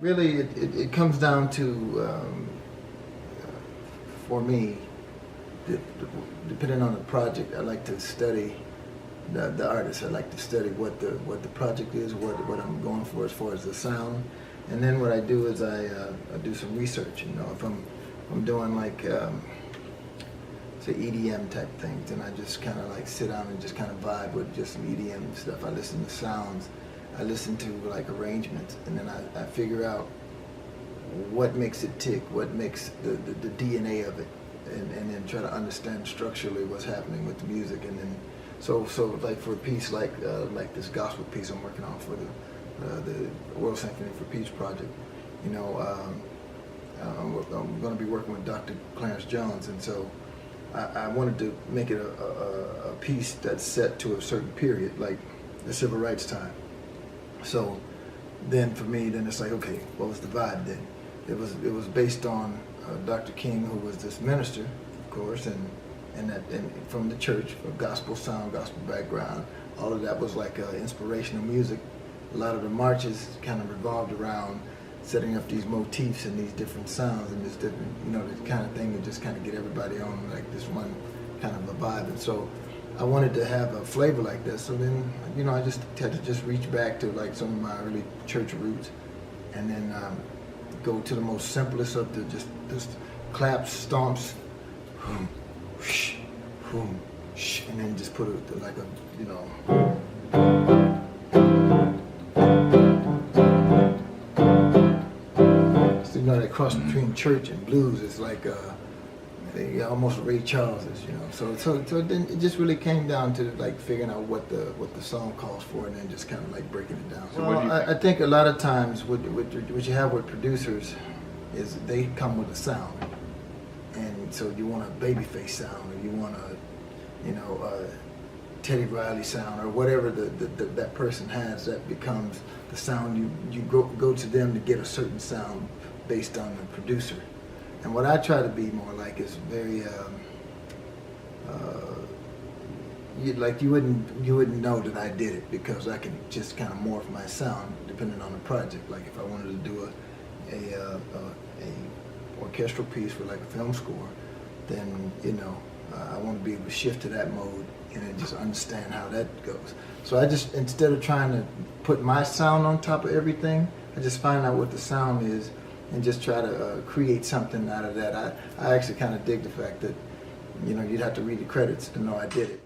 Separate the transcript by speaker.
Speaker 1: Really, it comes down to, for me, the, depending on the project, I like to study the artist. I like to study what the project is, what I'm going for as far as the sound, and then what I do is I do some research. You know, if I'm doing like say EDM type things, and I just kind of like sit down and just kind of vibe with just some EDM stuff. I listen to sounds, I listen to like arrangements, and then I figure out what makes it tick, what makes the DNA of it, and then try to understand structurally what's happening with the music. And then so like for a piece like this gospel piece I'm working on for the World Symphony for Peace project, you know, I'm going to be working with Dr. Clarence Jones, and so I wanted to make it a piece that's set to a certain period, like the civil rights time. So then for me, then it's like, okay, what was the vibe then? It was based on Dr. King, who was this minister, of course, and from the church, a gospel sound, gospel background. All of that was like inspirational music. A lot of the marches kind of revolved around setting up these motifs and these different sounds and this different, you know, the kind of thing to just kind of get everybody on like this one kind of a vibe. And so I wanted to have a flavor like this. So then, you know, I just had to just reach back to like some of my early church roots, and then go to the most simplest of the just claps, stomps, boom, whoosh, boom, shh, and then just put it like a, you know. You know, that cross between church and blues is like almost Ray Charles's, you know. So then it just really came down to like figuring out what the song calls for, and then just kind of like breaking it down. So well, I think a lot of times what you have with producers is they come with a sound, and so you want a Babyface sound, or you want a, you know, Teddy Riley sound, or whatever that person has, that becomes the sound. You go to them to get a certain sound based on the producer. And what I try to be more like is very like you wouldn't know that I did it, because I can just kind of morph my sound depending on the project. Like if I wanted to do a orchestral piece for like a film score, then, you know, I want to be able to shift to that mode and then just understand how that goes. So I just, instead of trying to put my sound on top of everything, I just find out what the sound is and just try to create something out of that. I actually kind of dig the fact that, you know, you'd have to read the credits to know I did it.